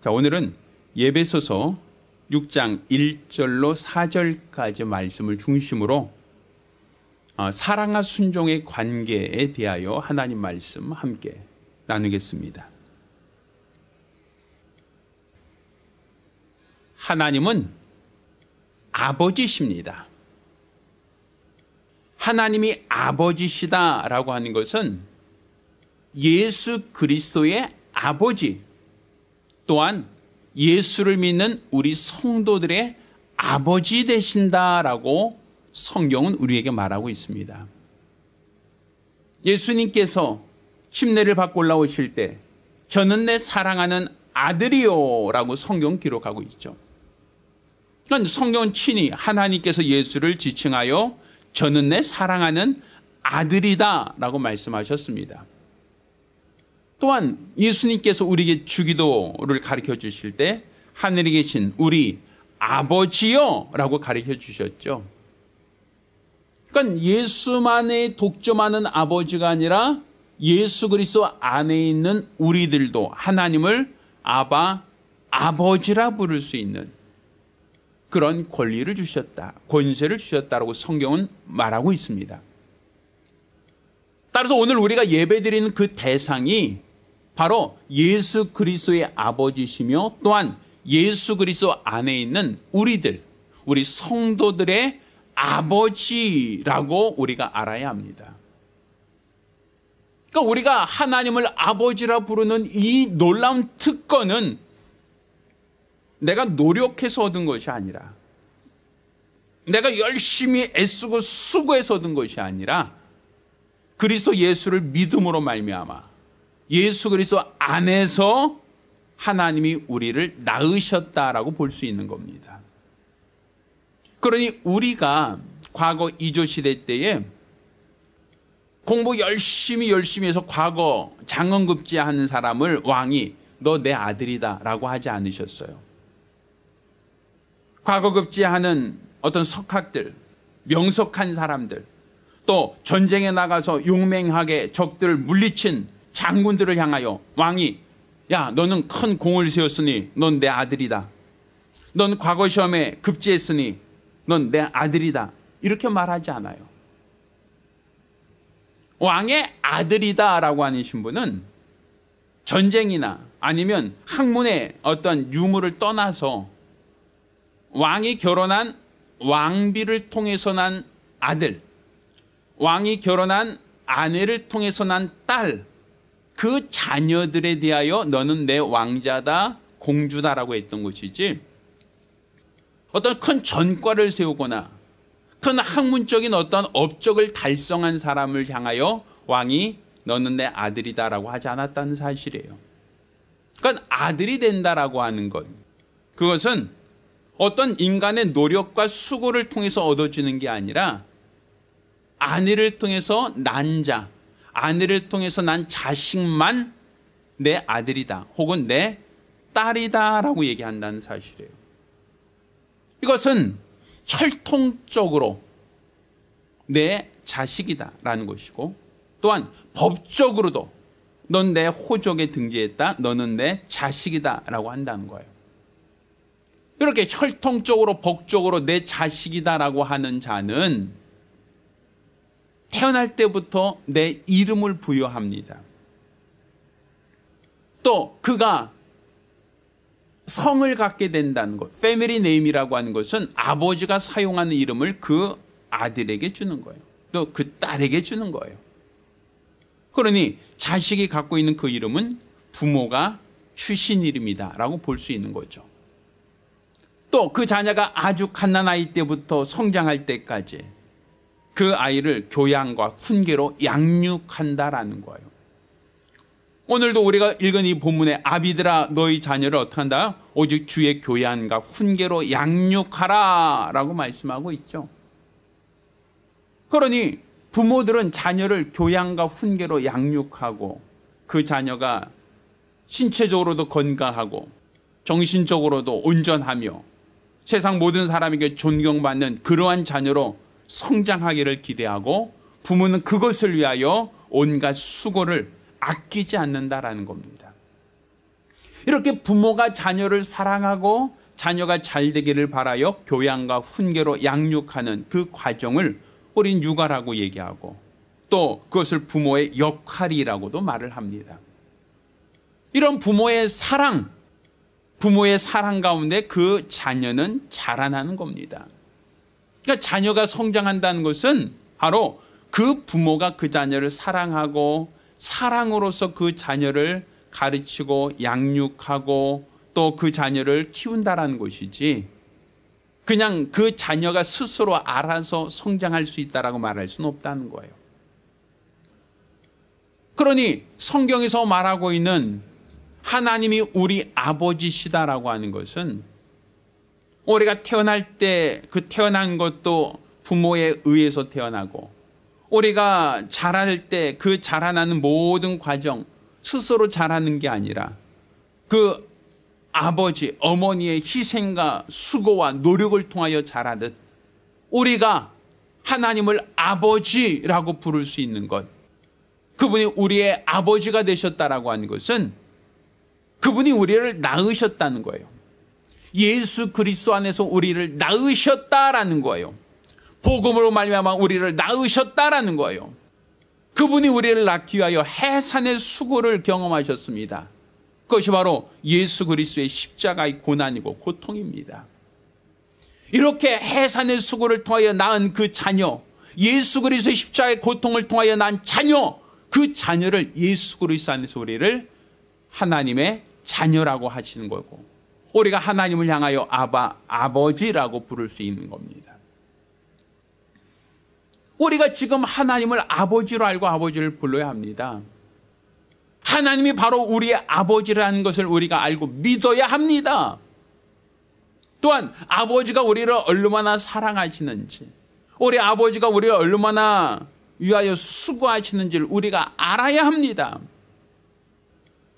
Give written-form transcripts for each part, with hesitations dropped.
자, 오늘은 예배소서 6장 1절로 4절까지 말씀을 중심으로 사랑과 순종의 관계에 대하여 하나님 말씀 함께 나누겠습니다. 하나님은 아버지십니다. 하나님이 아버지시다라고 하는 것은 예수 그리스도의 아버지, 또한 예수를 믿는 우리 성도들의 아버지 되신다라고 성경은 우리에게 말하고 있습니다. 예수님께서 침례를 받고 올라오실 때 저는 내 사랑하는 아들이요 라고 성경 기록하고 있죠. 그러니까 성경은 친히 하나님께서 예수를 지칭하여 저는 내 사랑하는 아들이다 라고 말씀하셨습니다. 또한 예수님께서 우리에게 주기도를 가르쳐 주실 때 하늘에 계신 우리 아버지요 라고 가르쳐 주셨죠. 그러니까 예수만의 독점하는 아버지가 아니라 예수 그리스도 안에 있는 우리들도 하나님을 아바, 아버지라 부를 수 있는 그런 권리를 주셨다, 권세를 주셨다라고 성경은 말하고 있습니다. 따라서 오늘 우리가 예배드리는 그 대상이 바로 예수 그리스도의 아버지시며 또한 예수 그리스도 안에 있는 우리들, 우리 성도들의 아버지라고 우리가 알아야 합니다. 그러니까 우리가 하나님을 아버지라 부르는 이 놀라운 특권은 내가 노력해서 얻은 것이 아니라, 내가 열심히 애쓰고 수고해서 얻은 것이 아니라 그리스도 예수를 믿음으로 말미암아 예수 그리스도 안에서 하나님이 우리를 낳으셨다라고 볼 수 있는 겁니다. 그러니 우리가 과거 이조시대 때에 공부 열심히 해서 과거 장원급제하는 사람을 왕이 너 내 아들이다 라고 하지 않으셨어요. 과거급제하는 어떤 석학들, 명석한 사람들, 또 전쟁에 나가서 용맹하게 적들을 물리친 장군들을 향하여 왕이 야, 너는 큰 공을 세웠으니 넌 내 아들이다. 넌 과거 시험에 급제했으니 넌 내 아들이다. 이렇게 말하지 않아요. 왕의 아들이다 라고 하는 신분은 전쟁이나 아니면 학문의 어떤 유무를 떠나서 왕이 결혼한 왕비를 통해서 난 아들, 왕이 결혼한 아내를 통해서 난 딸, 그 자녀들에 대하여 너는 내 왕자다, 공주다라고 했던 것이지, 어떤 큰 전과를 세우거나 큰 학문적인 어떤 업적을 달성한 사람을 향하여 왕이 너는 내 아들이다라고 하지 않았다는 사실이에요. 그러니까 아들이 된다라고 하는 것, 그것은 어떤 인간의 노력과 수고를 통해서 얻어지는 게 아니라 아내를 통해서 난 자, 아내를 통해서 난 자식만 내 아들이다 혹은 내 딸이다 라고 얘기한다는 사실이에요. 이것은 혈통적으로 내 자식이다 라는 것이고, 또한 법적으로도 넌 내 호족에 등재했다, 너는 내 자식이다 라고 한다는 거예요. 이렇게 혈통적으로 법적으로 내 자식이다 라고 하는 자는 태어날 때부터 내 이름을 부여합니다. 또 그가 성을 갖게 된다는 것, 패밀리 네임이라고 하는 것은 아버지가 사용하는 이름을 그 아들에게 주는 거예요. 또 그 딸에게 주는 거예요. 그러니 자식이 갖고 있는 그 이름은 부모가 주신 이름이다 라고 볼 수 있는 거죠. 또 그 자녀가 아주 갓난아이 때부터 성장할 때까지 그 아이를 교양과 훈계로 양육한다라는 거예요. 오늘도 우리가 읽은 이 본문에 아비들아 너희 자녀를 어떻게 한다? 오직 주의 교양과 훈계로 양육하라 라고 말씀하고 있죠. 그러니 부모들은 자녀를 교양과 훈계로 양육하고 그 자녀가 신체적으로도 건강하고 정신적으로도 온전하며 세상 모든 사람에게 존경받는 그러한 자녀로 성장하기를 기대하고 부모는 그것을 위하여 온갖 수고를 아끼지 않는다라는 겁니다. 이렇게 부모가 자녀를 사랑하고 자녀가 잘 되기를 바라여 교양과 훈계로 양육하는 그 과정을 우린 육아라고 얘기하고 또 그것을 부모의 역할이라고도 말을 합니다. 이런 부모의 사랑 가운데 그 자녀는 자라나는 겁니다. 그러니까 자녀가 성장한다는 것은 바로 그 부모가 그 자녀를 사랑하고 사랑으로서 그 자녀를 가르치고 양육하고 또 그 자녀를 키운다라는 것이지 그냥 그 자녀가 스스로 알아서 성장할 수 있다라고 말할 수는 없다는 거예요. 그러니 성경에서 말하고 있는 하나님이 우리 아버지시다라고 하는 것은 우리가 태어날 때 그 태어난 것도 부모에 의해서 태어나고 우리가 자랄 때 그 자라나는 모든 과정 스스로 자라는 게 아니라 그 아버지, 어머니의 희생과 수고와 노력을 통하여 자라듯 우리가 하나님을 아버지라고 부를 수 있는 것, 그분이 우리의 아버지가 되셨다라고 하는 것은 그분이 우리를 낳으셨다는 거예요. 예수 그리스도 안에서 우리를 낳으셨다라는 거예요. 복음으로 말미암아 우리를 낳으셨다라는 거예요. 그분이 우리를 낳기 위하여 해산의 수고를 경험하셨습니다. 그것이 바로 예수 그리스도의 십자가의 고난이고 고통입니다. 이렇게 해산의 수고를 통하여 낳은 그 자녀, 예수 그리스도의 십자가의 고통을 통하여 낳은 자녀, 그 자녀를 예수 그리스도 안에서 우리를 하나님의 자녀라고 하시는 거고 우리가 하나님을 향하여 아버지라고 부를 수 있는 겁니다. 우리가 지금 하나님을 아버지로 알고 아버지를 불러야 합니다. 하나님이 바로 우리의 아버지라는 것을 우리가 알고 믿어야 합니다. 또한 아버지가 우리를 얼마나 사랑하시는지, 우리 아버지가 우리를 얼마나 위하여 수고하시는지를 우리가 알아야 합니다.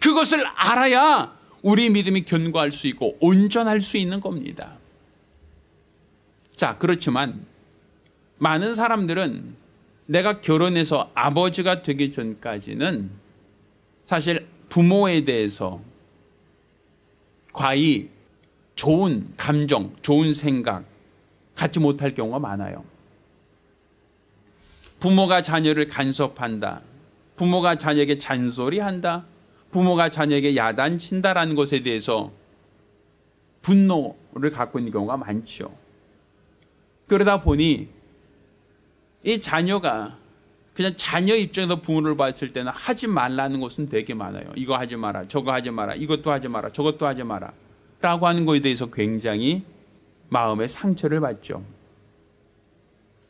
그것을 알아야 우리 믿음이 견고할 수 있고 온전할 수 있는 겁니다. 자, 그렇지만 많은 사람들은 내가 결혼해서 아버지가 되기 전까지는 사실 부모에 대해서 과히 좋은 감정, 좋은 생각 갖지 못할 경우가 많아요. 부모가 자녀를 간섭한다, 부모가 자녀에게 잔소리한다, 부모가 자녀에게 야단친다라는 것에 대해서 분노를 갖고 있는 경우가 많죠. 그러다 보니 이 자녀가 그냥 자녀 입장에서 부모를 봤을 때는 하지 말라는 것은 되게 많아요. 이거 하지 마라, 저거 하지 마라, 이것도 하지 마라, 저것도 하지 마라 라고 하는 것에 대해서 굉장히 마음의 상처를 받죠.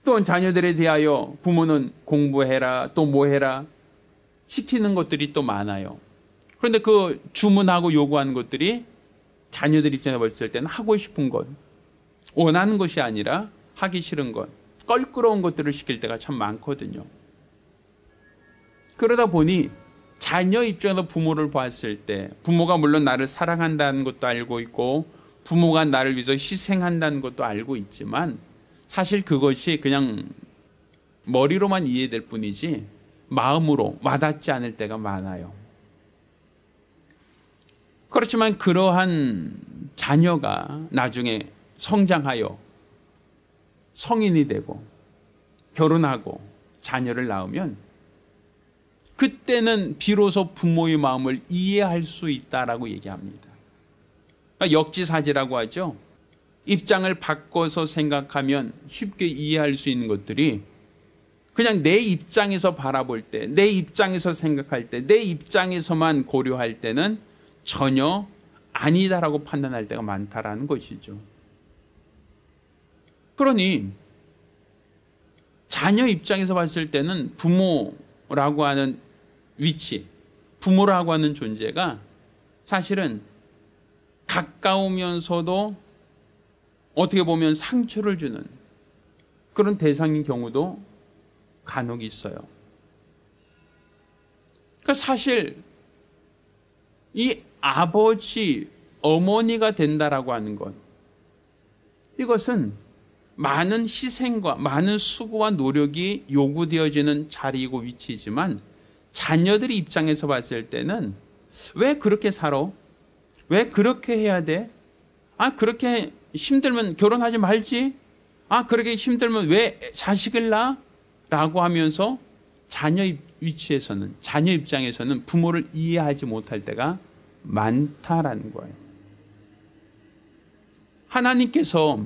또한 자녀들에 대하여 부모는 공부해라, 또 뭐 해라 시키는 것들이 또 많아요. 그런데 그 주문하고 요구하는 것들이 자녀들 입장에서 봤을 때는 하고 싶은 것, 원하는 것이 아니라 하기 싫은 것, 껄끄러운 것들을 시킬 때가 참 많거든요. 그러다 보니 자녀 입장에서 부모를 봤을 때 부모가 물론 나를 사랑한다는 것도 알고 있고 부모가 나를 위해서 희생한다는 것도 알고 있지만 사실 그것이 그냥 머리로만 이해될 뿐이지 마음으로 와닿지 않을 때가 많아요. 그렇지만 그러한 자녀가 나중에 성장하여 성인이 되고 결혼하고 자녀를 낳으면 그때는 비로소 부모의 마음을 이해할 수 있다라고 얘기합니다. 역지사지라고 하죠. 입장을 바꿔서 생각하면 쉽게 이해할 수 있는 것들이 그냥 내 입장에서 바라볼 때, 내 입장에서 생각할 때, 내 입장에서만 고려할 때는 전혀 아니다라고 판단할 때가 많다라는 것이죠. 그러니 자녀 입장에서 봤을 때는 부모라고 하는 위치, 부모라고 하는 존재가 사실은 가까우면서도 어떻게 보면 상처를 주는 그런 대상인 경우도 간혹 있어요. 그러니까 사실 이 아버지, 어머니가 된다라고 하는 것, 이것은 많은 희생과 많은 수고와 노력이 요구되어지는 자리이고 위치이지만 자녀들의 입장에서 봤을 때는 왜 그렇게 살아? 왜 그렇게 해야 돼? 그렇게 힘들면 결혼하지 말지. 그렇게 힘들면 왜 자식을 낳아? 라고 하면서 자녀 입장에서는 부모를 이해하지 못할 때가 많다라는 거예요. 하나님께서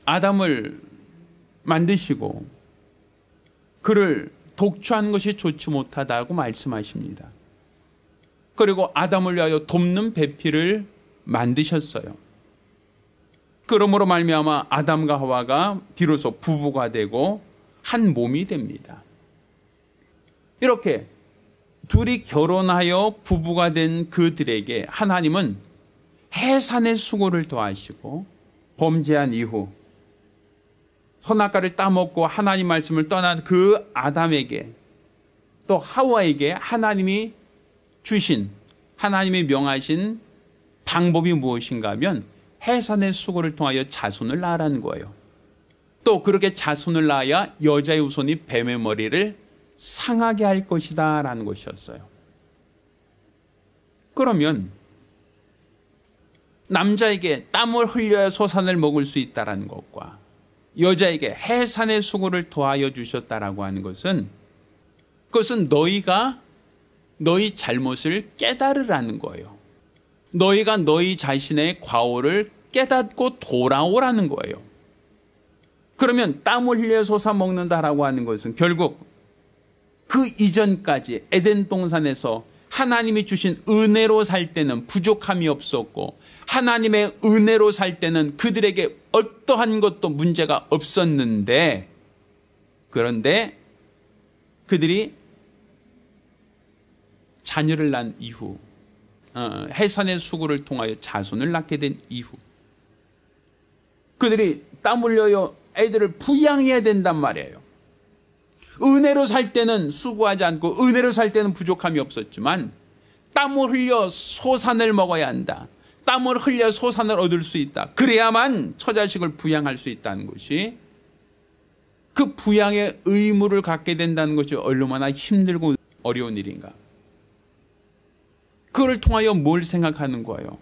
아담을 만드시고 그를 독초하는 것이 좋지 못하다고 말씀하십니다. 그리고 아담을 위하여 돕는 배필을 만드셨어요. 그러므로 말미암아 아담과 하와가 비로소 부부가 되고 한 몸이 됩니다. 이렇게 둘이 결혼하여 부부가 된 그들에게 하나님은 해산의 수고를 더하시고 범죄한 이후 선악과를 따먹고 하나님 말씀을 떠난 그 아담에게 또 하와에게 하나님이 주신, 하나님이 명하신 방법이 무엇인가 하면 해산의 수고를 통하여 자손을 낳으라는 거예요. 또 그렇게 자손을 낳아야 여자의 후손이 뱀의 머리를 상하게 할 것이다 라는 것이었어요. 그러면 남자에게 땀을 흘려야 소산을 먹을 수 있다는 것과 여자에게 해산의 수고를 더하여 주셨다라고 하는 것은, 그것은 너희가 너희 잘못을 깨달으라는 거예요. 너희가 너희 자신의 과오를 깨닫고 돌아오라는 거예요. 그러면 땀을 흘려 솟아 먹는다라고 하는 것은 결국 그 이전까지 에덴 동산에서 하나님이 주신 은혜로 살 때는 부족함이 없었고 하나님의 은혜로 살 때는 그들에게 어떠한 것도 문제가 없었는데, 그런데 그들이 자녀를 낳은 이후, 해산의 수고를 통하여 자손을 낳게 된 이후 그들이 땀 흘려요 애들을 부양해야 된단 말이에요. 은혜로 살 때는 수고하지 않고 은혜로 살 때는 부족함이 없었지만 땀을 흘려 소산을 먹어야 한다. 땀을 흘려 소산을 얻을 수 있다. 그래야만 처자식을 부양할 수 있다는 것이, 그 부양의 의무를 갖게 된다는 것이 얼마나 힘들고 어려운 일인가. 그걸 통하여 뭘 생각하는 거예요?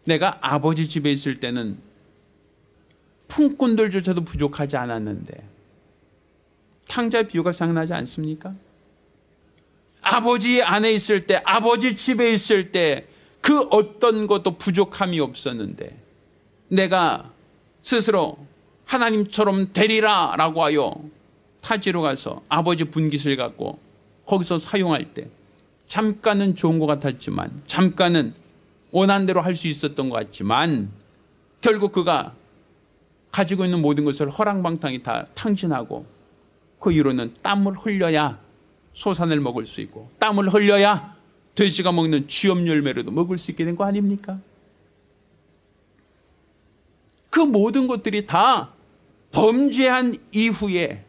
내가 아버지 집에 있을 때는 품꾼들조차도 부족하지 않았는데, 탕자 비유가 생각나지 않습니까? 아버지 안에 있을 때, 아버지 집에 있을 때 그 어떤 것도 부족함이 없었는데 내가 스스로 하나님처럼 되리라 라고 하여 타지로 가서 아버지 분깃을 갖고 거기서 사용할 때 잠깐은 좋은 것 같았지만, 잠깐은 원한 대로 할 수 있었던 것 같지만, 결국 그가 가지고 있는 모든 것을 허랑방탕이 다 탕진하고, 그 이유로는 땀을 흘려야 소산을 먹을 수 있고 땀을 흘려야 돼지가 먹는 쥐염 열매로도 먹을 수 있게 된 거 아닙니까? 그 모든 것들이 다 범죄한 이후에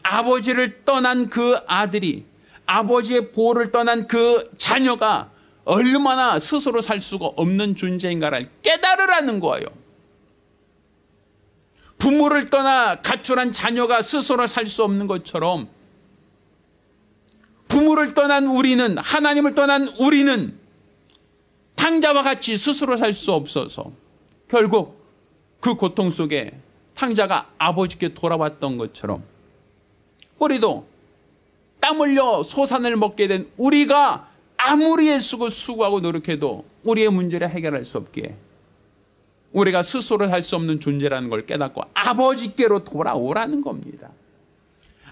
아버지를 떠난 그 아들이, 아버지의 보호를 떠난 그 자녀가 얼마나 스스로 살 수가 없는 존재인가를 깨달으라는 거예요. 부모를 떠나 가출한 자녀가 스스로 살 수 없는 것처럼 부모를 떠난 우리는, 하나님을 떠난 우리는 탕자와 같이 스스로 살 수 없어서 결국 그 고통 속에 탕자가 아버지께 돌아왔던 것처럼 우리도 땀 흘려 소산을 먹게 된 우리가 아무리 애쓰고 수고하고 노력해도 우리의 문제를 해결할 수 없기에 우리가 스스로 할 수 없는 존재라는 걸 깨닫고 아버지께로 돌아오라는 겁니다.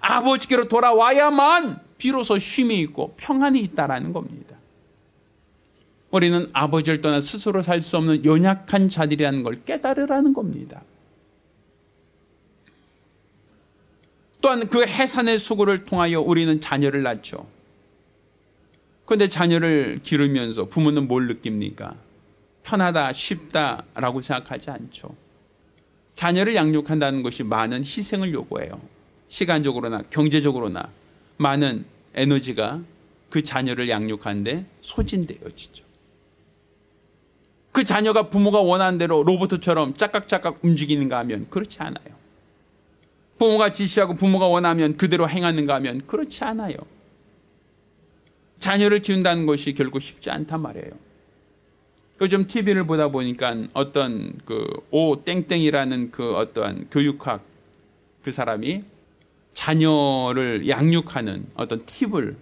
아버지께로 돌아와야만 비로소 쉼이 있고 평안이 있다라는 겁니다. 우리는 아버지를 떠나 스스로 살 수 없는 연약한 자들이라는 걸 깨달으라는 겁니다. 또한 그 해산의 수고를 통하여 우리는 자녀를 낳죠. 그런데 자녀를 기르면서 부모는 뭘 느낍니까? 편하다, 쉽다라고 생각하지 않죠. 자녀를 양육한다는 것이 많은 희생을 요구해요. 시간적으로나 경제적으로나 많은 에너지가 그 자녀를 양육하는데 소진되어지죠. 그 자녀가 부모가 원하는 대로 로봇처럼 짝깍짝깍 움직이는가 하면 그렇지 않아요. 부모가 지시하고 부모가 원하면 그대로 행하는가 하면 그렇지 않아요. 자녀를 키운다는 것이 결국 쉽지 않단 말이에요. 요즘 TV를 보다 보니까 어떤 그 오 땡땡이라는 그 어떠한 교육학 그 사람이 자녀를 양육하는 어떤 팁을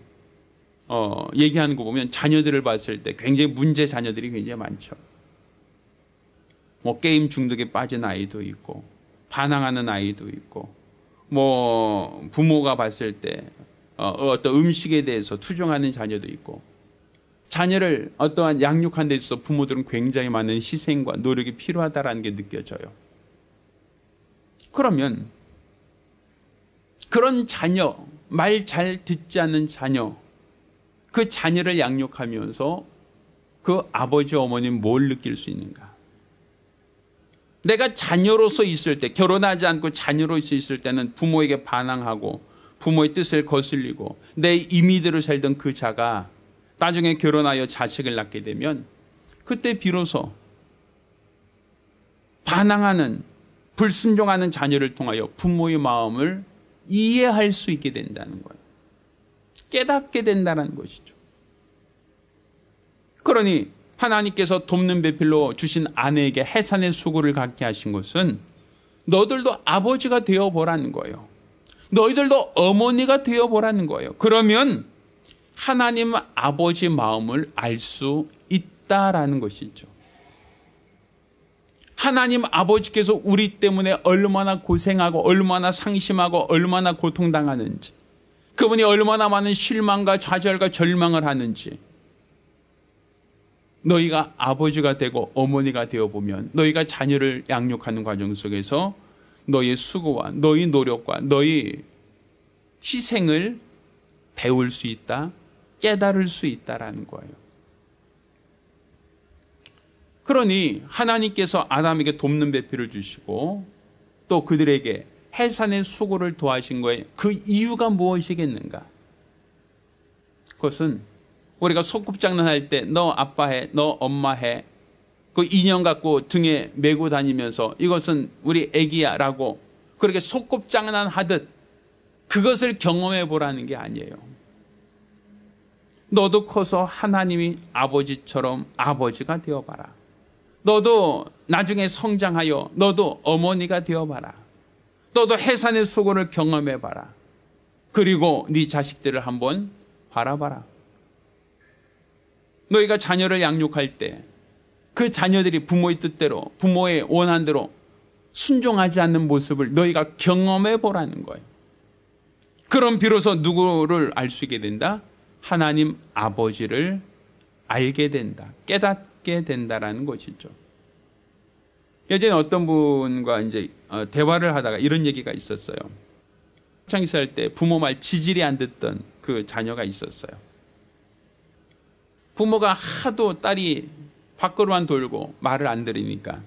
얘기하는 거 보면 자녀들을 봤을 때 굉장히 문제 자녀들이 굉장히 많죠. 뭐 게임 중독에 빠진 아이도 있고 반항하는 아이도 있고 뭐 부모가 봤을 때 어떤 음식에 대해서 투정하는 자녀도 있고 자녀를 어떠한 양육하는 데 있어서 부모들은 굉장히 많은 희생과 노력이 필요하다는 게 느껴져요. 그러면 그런 자녀, 말 잘 듣지 않는 자녀, 그 자녀를 양육하면서 그 아버지 어머니는 뭘 느낄 수 있는가? 내가 자녀로서 있을 때, 결혼하지 않고 자녀로서 있을 때는 부모에게 반항하고 부모의 뜻을 거슬리고 내 임의대로 살던 그 자가 나중에 결혼하여 자식을 낳게 되면 그때 비로소 반항하는 불순종하는 자녀를 통하여 부모의 마음을 이해할 수 있게 된다는 거예요. 깨닫게 된다는 것이죠. 그러니 하나님께서 돕는 배필로 주신 아내에게 해산의 수고를 갖게 하신 것은 너희들도 아버지가 되어보라는 거예요. 너희들도 어머니가 되어보라는 거예요. 그러면 하나님 아버지 마음을 알 수 있다라는 것이죠. 하나님 아버지께서 우리 때문에 얼마나 고생하고 얼마나 상심하고 얼마나 고통당하는지, 그분이 얼마나 많은 실망과 좌절과 절망을 하는지 너희가 아버지가 되고 어머니가 되어보면 너희가 자녀를 양육하는 과정 속에서 너희의 수고와 너희 노력과 너희 희생을 배울 수 있다, 깨달을 수 있다라는 거예요. 그러니 하나님께서 아담에게 돕는 배필을 주시고 또 그들에게 해산의 수고를 도하신 거에 그 이유가 무엇이겠는가? 그것은 우리가 소꿉장난할 때 너 아빠 해, 너 엄마 해, 그 인형 갖고 등에 메고 다니면서 이것은 우리 애기야 라고 그렇게 소꿉장난하듯 그것을 경험해 보라는 게 아니에요. 너도 커서 하나님이 아버지처럼 아버지가 되어봐라. 너도 나중에 성장하여 너도 어머니가 되어봐라. 너도 해산의 수고를 경험해봐라. 그리고 네 자식들을 한번 바라봐라. 너희가 자녀를 양육할 때 그 자녀들이 부모의 뜻대로 부모의 원한대로 순종하지 않는 모습을 너희가 경험해 보라는 거예요. 그럼 비로소 누구를 알 수 있게 된다? 하나님 아버지를 알게 된다. 깨닫게 된다라는 것이죠. 예전에 어떤 분과 이제 대화를 하다가 이런 얘기가 있었어요. 창기살 때 부모 말 지질이 안 듣던 그 자녀가 있었어요. 부모가 하도 딸이 밖으로만 돌고 말을 안 들으니까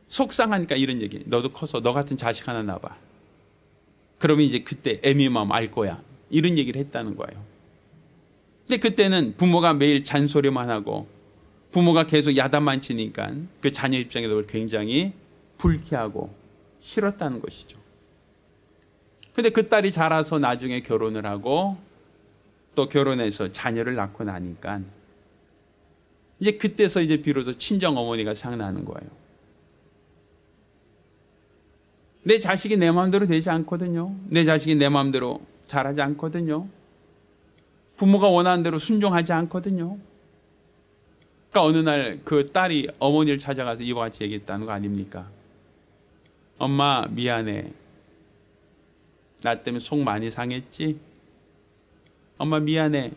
속상하니까 이런 얘기. 너도 커서 너 같은 자식 하나 낳아봐. 그러면 이제 그때 애미 마음 알 거야. 이런 얘기를 했다는 거예요. 근데 그때는 부모가 매일 잔소리만 하고 부모가 계속 야단만 치니까 그 자녀 입장에서 굉장히 불쾌하고 싫었다는 것이죠. 근데 그 딸이 자라서 나중에 결혼을 하고 또 결혼해서 자녀를 낳고 나니까 이제 그때서 이제 비로소 친정 어머니가 생각나는 거예요. 내 자식이 내 마음대로 되지 않거든요. 내 자식이 내 마음대로 자라지 않거든요. 부모가 원하는 대로 순종하지 않거든요. 그러니까 어느 날 그 딸이 어머니를 찾아가서 이와 같이 얘기했다는 거 아닙니까? 엄마 미안해. 나 때문에 속 많이 상했지? 엄마 미안해.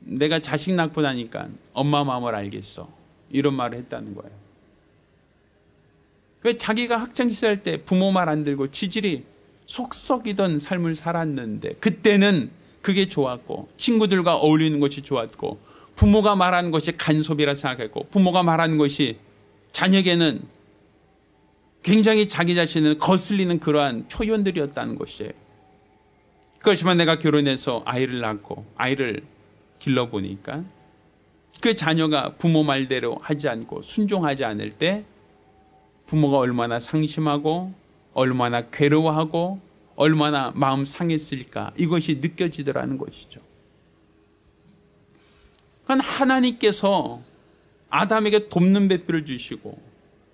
내가 자식 낳고 나니까 엄마 마음을 알겠어. 이런 말을 했다는 거예요. 왜 자기가 학창시절 때 부모 말 안 들고 지질이 속썩이던 삶을 살았는데 그때는 그게 좋았고 친구들과 어울리는 것이 좋았고 부모가 말하는 것이 간섭이라 생각했고 부모가 말하는 것이 자녀에게는 굉장히 자기 자신을 거슬리는 그러한 표현들이었다는 것이에요. 그렇지만 내가 결혼해서 아이를 낳고 아이를 길러보니까 그 자녀가 부모 말대로 하지 않고 순종하지 않을 때 부모가 얼마나 상심하고 얼마나 괴로워하고 얼마나 마음 상했을까 이것이 느껴지더라는 것이죠. 그건 하나님께서 아담에게 돕는 배필을 주시고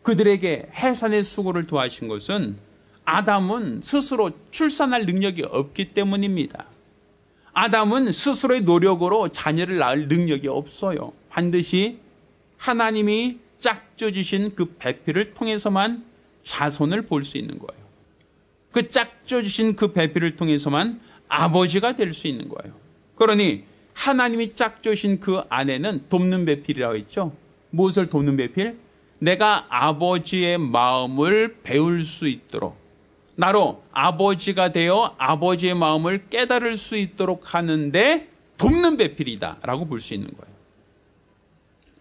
그들에게 해산의 수고를 도하신 것은 아담은 스스로 출산할 능력이 없기 때문입니다. 아담은 스스로의 노력으로 자녀를 낳을 능력이 없어요. 반드시 하나님이 짝져주신 그 배필을 통해서만 자손을 볼 수 있는 거예요. 그 짝져주신 그 배필을 통해서만 아버지가 될 수 있는 거예요. 그러니 하나님이 짝져주신 그 안에는 돕는 배필이라고 했죠. 무엇을 돕는 배필? 내가 아버지의 마음을 배울 수 있도록, 나로 아버지가 되어 아버지의 마음을 깨달을 수 있도록 하는데 돕는 배필이다 라고 볼 수 있는 거예요.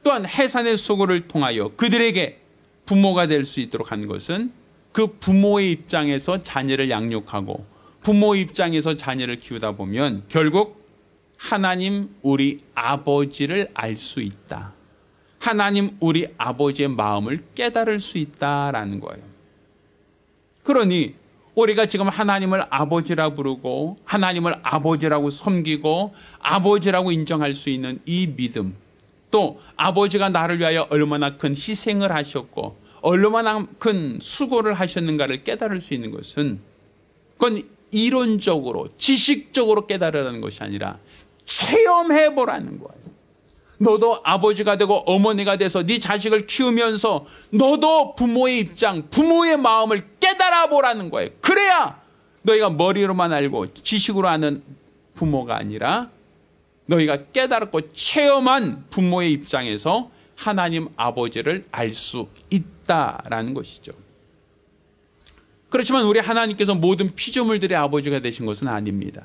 또한 해산의 수고를 통하여 그들에게 부모가 될 수 있도록 한 것은 그 부모의 입장에서 자녀를 양육하고 부모의 입장에서 자녀를 키우다 보면 결국 하나님 우리 아버지를 알 수 있다. 하나님 우리 아버지의 마음을 깨달을 수 있다라는 거예요. 그러니 우리가 지금 하나님을 아버지라 부르고 하나님을 아버지라고 섬기고 아버지라고 인정할 수 있는 이 믿음, 또 아버지가 나를 위하여 얼마나 큰 희생을 하셨고 얼마나 큰 수고를 하셨는가를 깨달을 수 있는 것은 그건 이론적으로 지식적으로 깨달으라는 것이 아니라 체험해보라는 거예요. 너도 아버지가 되고 어머니가 돼서 네 자식을 키우면서 너도 부모의 입장, 부모의 마음을 깨달아 보라는 거예요. 그래야 너희가 머리로만 알고 지식으로 아는 부모가 아니라 너희가 깨달았고 체험한 부모의 입장에서 하나님 아버지를 알 수 있다라는 것이죠. 그렇지만 우리 하나님께서 모든 피조물들의 아버지가 되신 것은 아닙니다.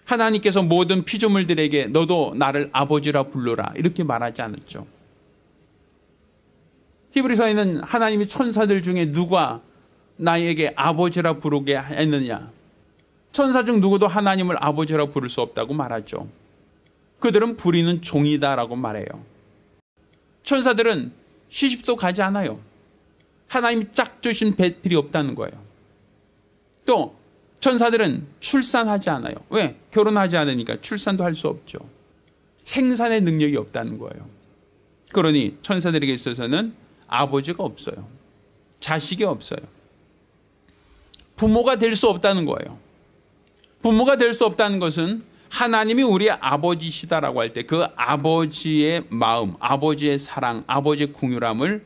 하나님께서 모든 피조물들에게 너도 나를 아버지라 불러라 이렇게 말하지 않았죠. 히브리서에는 하나님이 천사들 중에 누가 나에게 아버지라 부르게 했느냐. 천사 중 누구도 하나님을 아버지라 부를 수 없다고 말하죠. 그들은 부리는 종이다라고 말해요. 천사들은 시집도 가지 않아요. 하나님이 짝 주신 배필이 없다는 거예요. 또 천사들은 출산하지 않아요. 왜? 결혼하지 않으니까 출산도 할 수 없죠. 생산의 능력이 없다는 거예요. 그러니 천사들에게 있어서는 아버지가 없어요. 자식이 없어요. 부모가 될 수 없다는 거예요. 부모가 될 수 없다는 것은 하나님이 우리의 아버지시다라고 할 때 그 아버지의 마음, 아버지의 사랑, 아버지의 궁유함을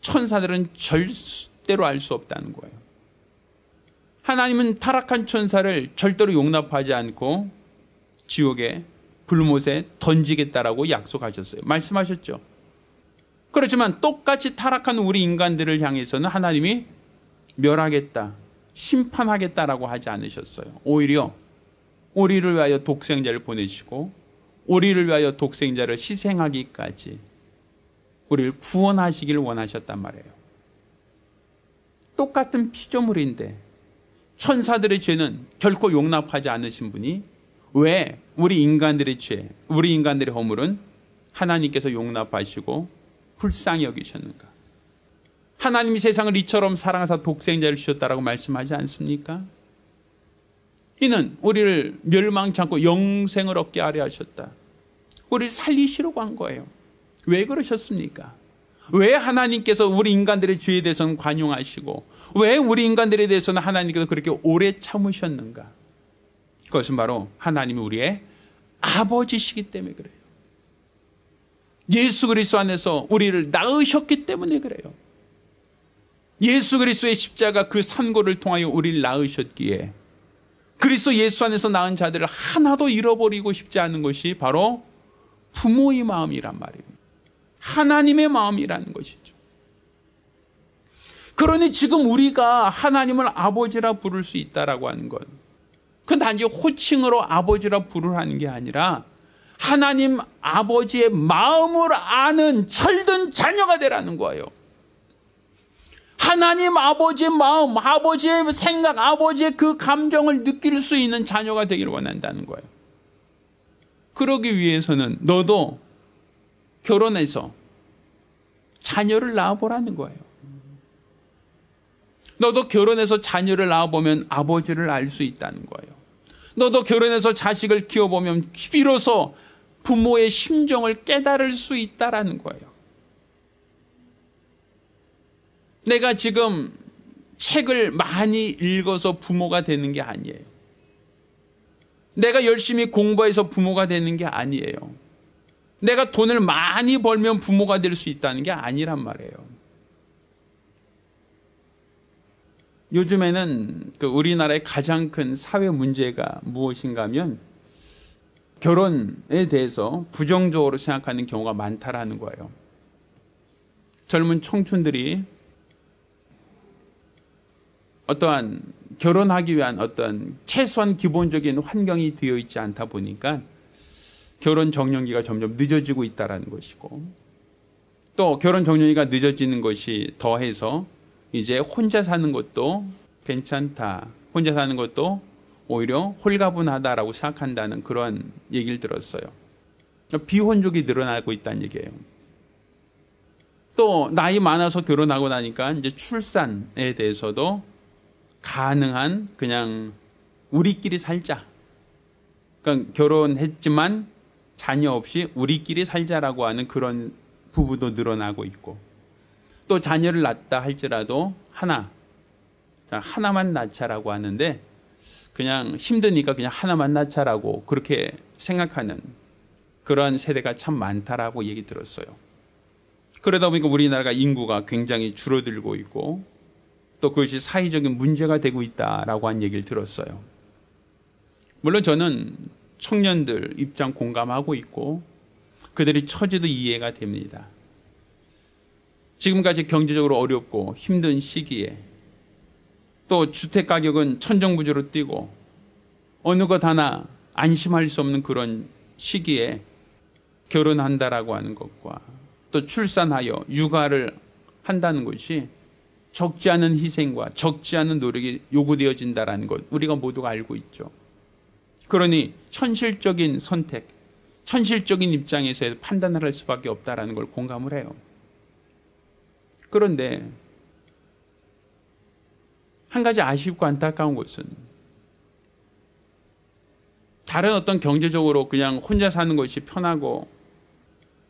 천사들은 절대로 알 수 없다는 거예요. 하나님은 타락한 천사를 절대로 용납하지 않고 지옥에 불못에 던지겠다라고 약속하셨어요. 말씀하셨죠. 그렇지만 똑같이 타락한 우리 인간들을 향해서는 하나님이 멸하겠다, 심판하겠다라고 하지 않으셨어요. 오히려 우리를 위하여 독생자를 보내시고 우리를 위하여 독생자를 희생하기까지 우리를 구원하시길 원하셨단 말이에요. 똑같은 피조물인데 천사들의 죄는 결코 용납하지 않으신 분이 왜 우리 인간들의 죄, 우리 인간들의 허물은 하나님께서 용납하시고 불쌍히 여기셨는가? 하나님이 세상을 이처럼 사랑하사 독생자를 주셨다라고 말씀하지 않습니까? 이는 우리를 멸망치 않고 영생을 얻게 하려 하셨다. 우리를 살리시려고 한 거예요. 왜 그러셨습니까? 왜 하나님께서 우리 인간들의 죄에 대해서는 관용하시고 왜 우리 인간들에 대해서는 하나님께서 그렇게 오래 참으셨는가? 그것은 바로 하나님이 우리의 아버지시기 때문에 그래요. 예수 그리스도 안에서 우리를 낳으셨기 때문에 그래요. 예수 그리스도의 십자가 그 산고를 통하여 우리를 낳으셨기에 그리스도 예수 안에서 낳은 자들을 하나도 잃어버리고 싶지 않은 것이 바로 부모의 마음이란 말이에요. 하나님의 마음이라는 것이죠. 그러니 지금 우리가 하나님을 아버지라 부를 수 있다라고 하는 것, 그건 단지 호칭으로 아버지라 부르라는 게 아니라 하나님 아버지의 마음을 아는 철든 자녀가 되라는 거예요. 하나님 아버지의 마음, 아버지의 생각, 아버지의 그 감정을 느낄 수 있는 자녀가 되기를 원한다는 거예요. 그러기 위해서는 너도 결혼해서 자녀를 낳아보라는 거예요. 너도 결혼해서 자녀를 낳아보면 아버지를 알 수 있다는 거예요. 너도 결혼해서 자식을 키워보면 비로소 부모의 심정을 깨달을 수 있다라는 거예요. 내가 지금 책을 많이 읽어서 부모가 되는 게 아니에요. 내가 열심히 공부해서 부모가 되는 게 아니에요. 내가 돈을 많이 벌면 부모가 될 수 있다는 게 아니란 말이에요. 요즘에는 우리나라의 가장 큰 사회 문제가 무엇인가 하면 결혼에 대해서 부정적으로 생각하는 경우가 많다라는 거예요. 젊은 청춘들이 어떠한 결혼하기 위한 어떤 최소한 기본적인 환경이 되어 있지 않다 보니까 결혼 정년기가 점점 늦어지고 있다는 것이고, 또 결혼 정년기가 늦어지는 것이 더해서 이제 혼자 사는 것도 괜찮다, 혼자 사는 것도 오히려 홀가분하다라고 생각한다는 그런 얘기를 들었어요. 비혼족이 늘어나고 있다는 얘기예요. 또 나이 많아서 결혼하고 나니까 이제 출산에 대해서도 가능한 그냥 우리끼리 살자. 그러니까 결혼했지만 자녀 없이 우리끼리 살자라고 하는 그런 부부도 늘어나고 있고, 또 자녀를 낳았다 할지라도 하나만 낳자라고 하는데 그냥 힘드니까 그냥 하나만 낳자라고 그렇게 생각하는 그런 세대가 참 많다라고 얘기 들었어요. 그러다 보니까 우리나라가 인구가 굉장히 줄어들고 있고, 또 그것이 사회적인 문제가 되고 있다라고 한 얘기를 들었어요. 물론 저는 청년들 입장 공감하고 있고 그들의 처지도 이해가 됩니다. 지금까지 경제적으로 어렵고 힘든 시기에 또 주택 가격은 천정부지로 뛰고 어느 것 하나 안심할 수 없는 그런 시기에 결혼한다라고 하는 것과 또 출산하여 육아를 한다는 것이 적지 않은 희생과 적지 않은 노력이 요구되어진다는 것 우리가 모두가 알고 있죠. 그러니 현실적인 선택, 현실적인 입장에서 판단을 할 수밖에 없다는 걸 공감을 해요. 그런데 한 가지 아쉽고 안타까운 것은 다른 어떤 경제적으로 그냥 혼자 사는 것이 편하고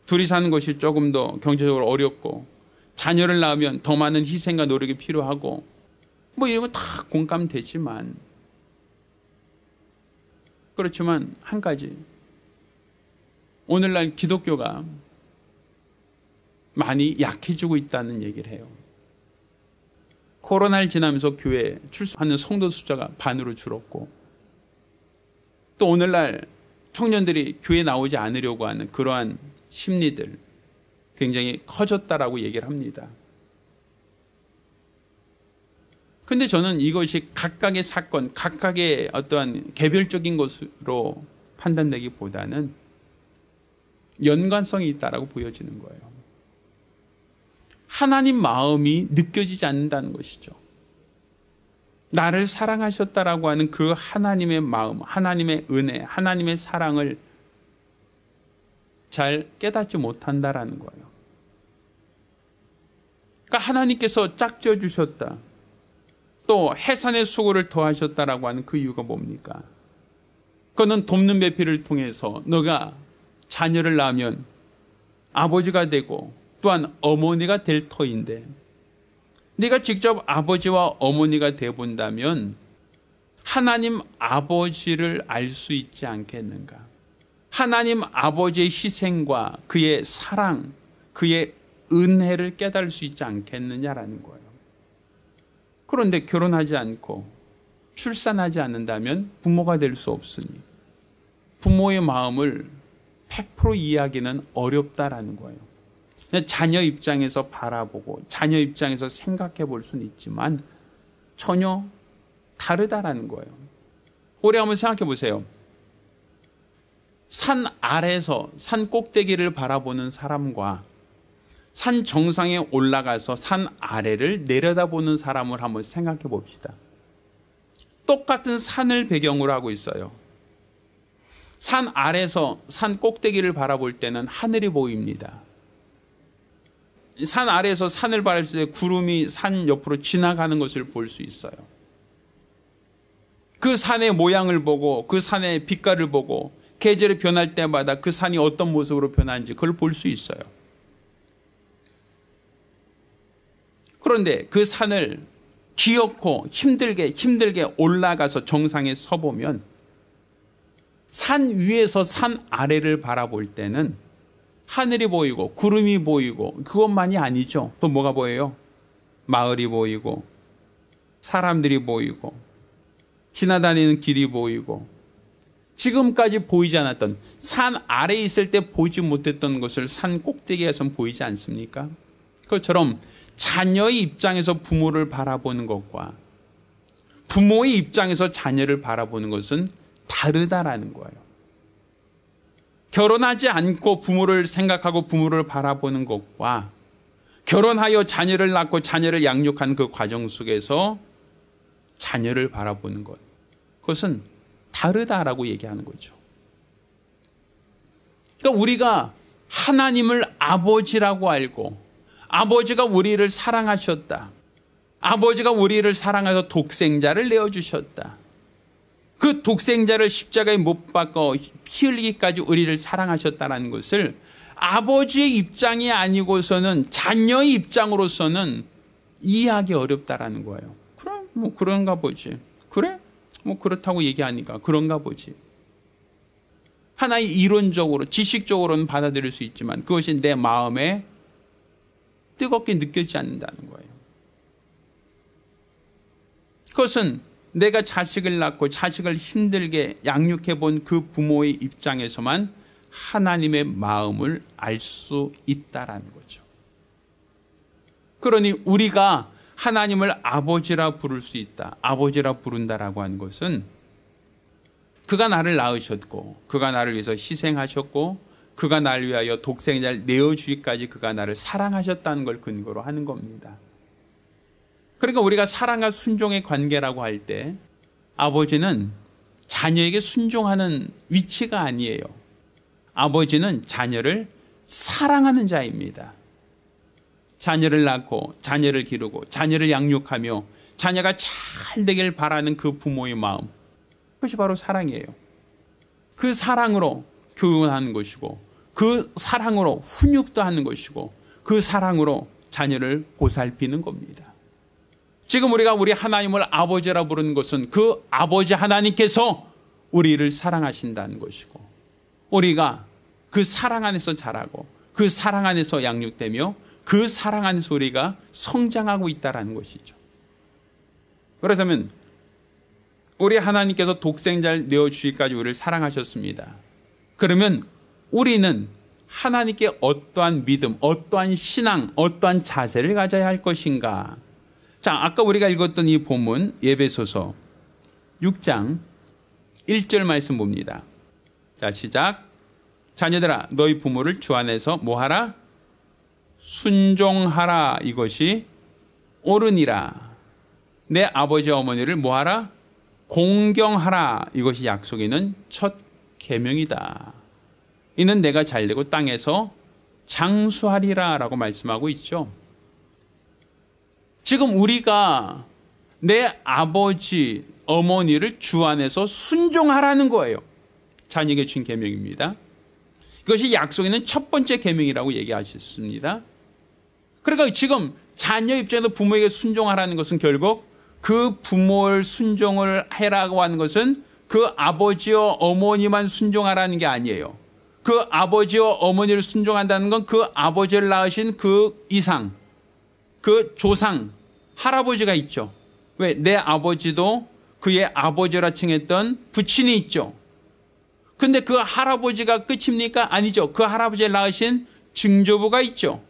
둘이 사는 것이 조금 더 경제적으로 어렵고 자녀를 낳으면 더 많은 희생과 노력이 필요하고 뭐 이런 거 다 공감되지만, 그렇지만 한 가지, 오늘날 기독교가 많이 약해지고 있다는 얘기를 해요. 코로나를 지나면서 교회에 출석하는 성도 숫자가 반으로 줄었고, 또 오늘날 청년들이 교회에 나오지 않으려고 하는 그러한 심리들 굉장히 커졌다라고 얘기를 합니다. 그런데 저는 이것이 각각의 사건, 각각의 어떠한 개별적인 것으로 판단되기보다는 연관성이 있다라고 보여지는 거예요. 하나님 마음이 느껴지지 않는다는 것이죠. 나를 사랑하셨다라고 하는 그 하나님의 마음, 하나님의 은혜, 하나님의 사랑을 잘 깨닫지 못한다라는 거예요. 그러니까 하나님께서 짝지어 주셨다, 또 해산의 수고를 더하셨다라고 하는 그 이유가 뭡니까? 그거는 돕는 배필을 통해서 너가 자녀를 낳으면 아버지가 되고 또한 어머니가 될 터인데, 네가 직접 아버지와 어머니가 되어본다면 하나님 아버지를 알 수 있지 않겠는가? 하나님 아버지의 희생과 그의 사랑, 그의 은혜를 깨달을 수 있지 않겠느냐라는 거예요. 그런데 결혼하지 않고 출산하지 않는다면 부모가 될 수 없으니 부모의 마음을 100% 이해하기는 어렵다라는 거예요. 자녀 입장에서 바라보고 자녀 입장에서 생각해 볼 수는 있지만 전혀 다르다라는 거예요. 우리 한번 생각해 보세요. 산 아래에서 산 꼭대기를 바라보는 사람과 산 정상에 올라가서 산 아래를 내려다보는 사람을 한번 생각해 봅시다. 똑같은 산을 배경으로 하고 있어요. 산 아래에서 산 꼭대기를 바라볼 때는 하늘이 보입니다. 산 아래에서 산을 바라볼 때 구름이 산 옆으로 지나가는 것을 볼 수 있어요. 그 산의 모양을 보고 그 산의 빛깔을 보고 계절이 변할 때마다 그 산이 어떤 모습으로 변하는지 그걸 볼 수 있어요. 그런데 그 산을 기어코 힘들게 올라가서 정상에 서보면 산 위에서 산 아래를 바라볼 때는 하늘이 보이고 구름이 보이고 그것만이 아니죠. 또 뭐가 보여요? 마을이 보이고 사람들이 보이고 지나다니는 길이 보이고 지금까지 보이지 않았던 산 아래에 있을 때 보지 못했던 것을 산 꼭대기에선 보이지 않습니까? 그것처럼 자녀의 입장에서 부모를 바라보는 것과 부모의 입장에서 자녀를 바라보는 것은 다르다라는 거예요. 결혼하지 않고 부모를 생각하고 부모를 바라보는 것과 결혼하여 자녀를 낳고 자녀를 양육한 그 과정 속에서 자녀를 바라보는 것, 그것은 다르다라고 얘기하는 거죠. 그러니까 우리가 하나님을 아버지라고 알고 아버지가 우리를 사랑하셨다. 아버지가 우리를 사랑해서 독생자를 내어주셨다. 그 독생자를 십자가에 못 박아 피 흘리기까지 우리를 사랑하셨다는 것을 아버지의 입장이 아니고서는 자녀의 입장으로서는 이해하기 어렵다라는 거예요. 그래? 뭐 그런가 보지. 그래? 뭐 그렇다고 얘기하니까 그런가 보지. 하나의 이론적으로 지식적으로는 받아들일 수 있지만 그것이 내 마음에 뜨겁게 느껴지지 않는다는 거예요. 그것은 내가 자식을 낳고 자식을 힘들게 양육해 본 그 부모의 입장에서만 하나님의 마음을 알 수 있다라는 거죠. 그러니 우리가 하나님을 아버지라 부를 수 있다, 아버지라 부른다라고 하는 것은 그가 나를 낳으셨고 그가 나를 위해서 희생하셨고 그가 나를 위하여 독생자를 내어주기까지 그가 나를 사랑하셨다는 걸 근거로 하는 겁니다. 그러니까 우리가 사랑과 순종의 관계라고 할 때 아버지는 자녀에게 순종하는 위치가 아니에요. 아버지는 자녀를 사랑하는 자입니다. 자녀를 낳고 자녀를 기르고 자녀를 양육하며 자녀가 잘 되길 바라는 그 부모의 마음, 그것이 바로 사랑이에요. 그 사랑으로 교육을 하는 것이고 그 사랑으로 훈육도 하는 것이고 그 사랑으로 자녀를 보살피는 겁니다. 지금 우리가 우리 하나님을 아버지라 부르는 것은 그 아버지 하나님께서 우리를 사랑하신다는 것이고 우리가 그 사랑 안에서 자라고 그 사랑 안에서 양육되며 그 사랑 안에서 우리가 성장하고 있다는 것이죠. 그렇다면 우리 하나님께서 독생자를 내어주기까지 우리를 사랑하셨습니다. 그러면 우리는 하나님께 어떠한 믿음, 어떠한 신앙, 어떠한 자세를 가져야 할 것인가? 자, 아까 우리가 읽었던 이 본문 에베소서 6장 1절 말씀 봅니다. 자, 시작. 자녀들아 너희 부모를 주 안에서 뭐하라? 순종하라. 이것이 옳으니라. 내 아버지 어머니를 뭐하라? 공경하라. 이것이 약속에 있는 첫 계명이다. 이는 내가 잘되고 땅에서 장수하리라 라고 말씀하고 있죠. 지금 우리가 내 아버지 어머니를 주 안에서 순종하라는 거예요. 자녀에게 준 계명입니다. 이것이 약속에 있는 첫 번째 계명이라고 얘기하셨습니다. 그러니까 지금 자녀 입장에서 부모에게 순종하라는 것은 결국 그 부모를 순종을 해라고 하는 것은 그 아버지와 어머니만 순종하라는 게 아니에요. 그 아버지와 어머니를 순종한다는 건 그 아버지를 낳으신 그 이상, 그 조상, 할아버지가 있죠. 왜? 내 아버지도 그의 아버지라 칭했던 부친이 있죠. 근데 그 할아버지가 끝입니까? 아니죠. 그 할아버지를 낳으신 증조부가 있죠.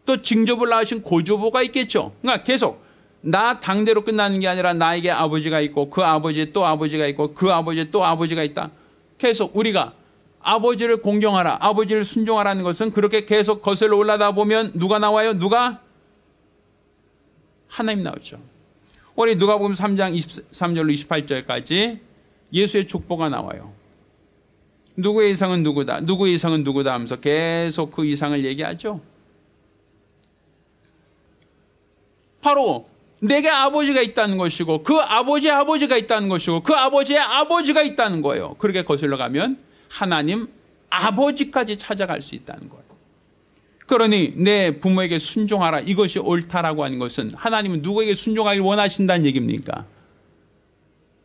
또 증조부를 낳으신 고조부가 있겠죠. 그러니까 계속 나 당대로 끝나는 게 아니라 나에게 아버지가 있고 그 아버지에 또 아버지가 있고 그 아버지에 또 아버지가 있다. 계속 우리가 아버지를 공경하라, 아버지를 순종하라는 것은 그렇게 계속 거슬러 올라다 보면 누가 나와요? 누가? 하나님 나오죠. 우리 누가복음 3장 23절로 28절까지 예수의 족보가 나와요. 누구의 이상은 누구다, 누구의 이상은 누구다 하면서 계속 그 이상을 얘기하죠. 바로 내게 아버지가 있다는 것이고 그 아버지의 아버지가 있다는 것이고 그 아버지의 아버지가 있다는 거예요. 그렇게 거슬러 가면 하나님 아버지까지 찾아갈 수 있다는 거예요. 그러니 내 부모에게 순종하라, 이것이 옳다라고 하는 것은 하나님은 누구에게 순종하길 원하신다는 얘기입니까?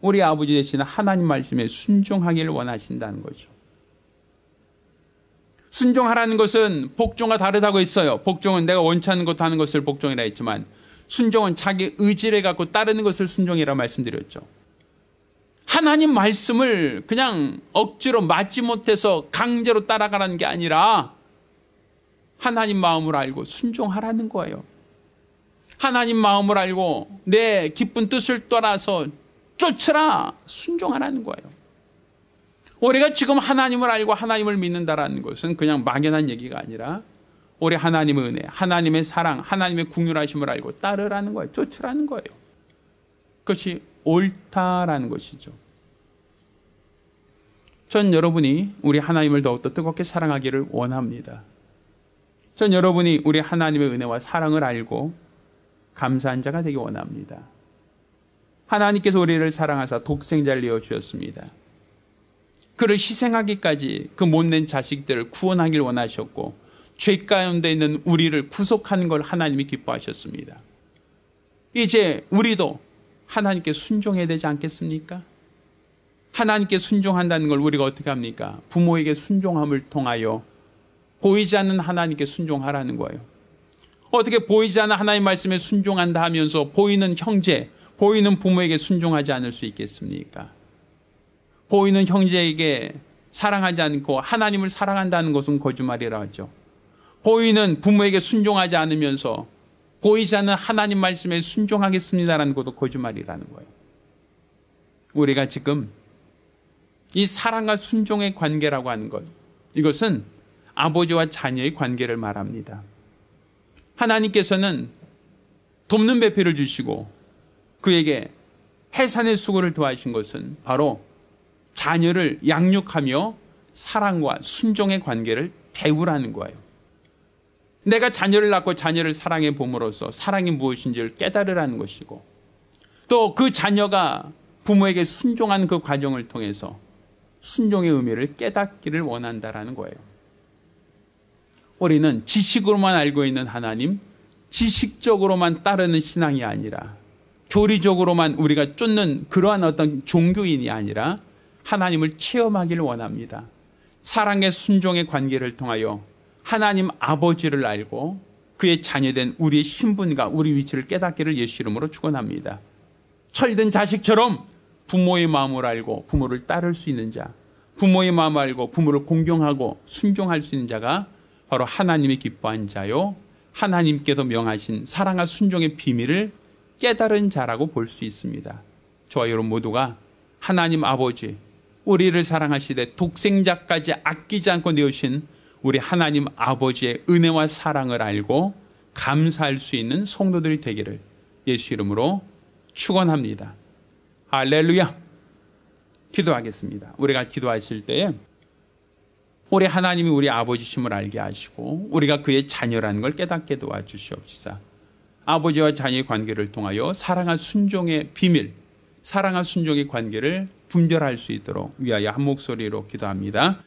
우리 아버지 되시는 하나님 말씀에 순종하기를 원하신다는 거죠. 순종하라는 것은 복종과 다르다고 했어요. 복종은 내가 원치 않는 것 하는 것을 복종이라 했지만, 순종은 자기 의지를 갖고 따르는 것을 순종이라고 말씀드렸죠. 하나님 말씀을 그냥 억지로 맞지 못해서 강제로 따라가라는 게 아니라 하나님 마음을 알고 순종하라는 거예요. 하나님 마음을 알고 내 기쁜 뜻을 따라서 쫓으라, 순종하라는 거예요. 우리가 지금 하나님을 알고 하나님을 믿는다라는 것은 그냥 막연한 얘기가 아니라 우리 하나님의 은혜, 하나님의 사랑, 하나님의 긍휼하심을 알고 따르라는 거예요. 쫓으라는 거예요. 그것이 옳다라는 것이죠. 전 여러분이 우리 하나님을 더욱더 뜨겁게 사랑하기를 원합니다. 전 여러분이 우리 하나님의 은혜와 사랑을 알고 감사한 자가 되기 원합니다. 하나님께서 우리를 사랑하사 독생자를 내어주셨습니다. 그를 희생하기까지 그 못낸 자식들을 구원하길 원하셨고 죄 가운데 있는 우리를 구속하는 걸 하나님이 기뻐하셨습니다. 이제 우리도 하나님께 순종해야 되지 않겠습니까? 하나님께 순종한다는 걸 우리가 어떻게 합니까? 부모에게 순종함을 통하여 보이지 않는 하나님께 순종하라는 거예요. 어떻게 보이지 않는 하나님 말씀에 순종한다 하면서 보이는 형제, 보이는 부모에게 순종하지 않을 수 있겠습니까? 보이는 형제에게 사랑하지 않고 하나님을 사랑한다는 것은 거짓말이라 하죠. 보이는 부모에게 순종하지 않으면서 보이지 않는 하나님 말씀에 순종하겠습니다라는 것도 거짓말이라는 거예요. 우리가 지금 이 사랑과 순종의 관계라고 하는 것, 이것은 아버지와 자녀의 관계를 말합니다. 하나님께서는 돕는 배필을 주시고 그에게 해산의 수고를 더하신 것은 바로 자녀를 양육하며 사랑과 순종의 관계를 배우라는 거예요. 내가 자녀를 낳고 자녀를 사랑해 봄으로써 사랑이 무엇인지를 깨달으라는 것이고, 또 그 자녀가 부모에게 순종한 그 과정을 통해서 순종의 의미를 깨닫기를 원한다라는 거예요. 우리는 지식으로만 알고 있는 하나님, 지식적으로만 따르는 신앙이 아니라 교리적으로만 우리가 쫓는 그러한 어떤 종교인이 아니라 하나님을 체험하기를 원합니다. 사랑의 순종의 관계를 통하여 하나님 아버지를 알고 그의 자녀된 우리의 신분과 우리 위치를 깨닫기를 예수 이름으로 축원합니다. 철든 자식처럼 부모의 마음을 알고 부모를 따를 수 있는 자, 부모의 마음을 알고 부모를 공경하고 순종할 수 있는 자가 바로 하나님이 기뻐한 자요, 하나님께서 명하신 사랑과 순종의 비밀을 깨달은 자라고 볼 수 있습니다. 저와 여러분 모두가 하나님 아버지, 우리를 사랑하시되 독생자까지 아끼지 않고 내어신 우리 하나님 아버지의 은혜와 사랑을 알고 감사할 수 있는 성도들이 되기를 예수 이름으로 축원합니다. 할렐루야. 기도하겠습니다. 우리가 기도하실 때에 우리 하나님이 우리 아버지심을 알게 하시고 우리가 그의 자녀라는 걸 깨닫게 도와주시옵시다. 아버지와 자녀의 관계를 통하여 사랑과 순종의 비밀, 사랑과 순종의 관계를 분별할 수 있도록 위하여 한 목소리로 기도합니다.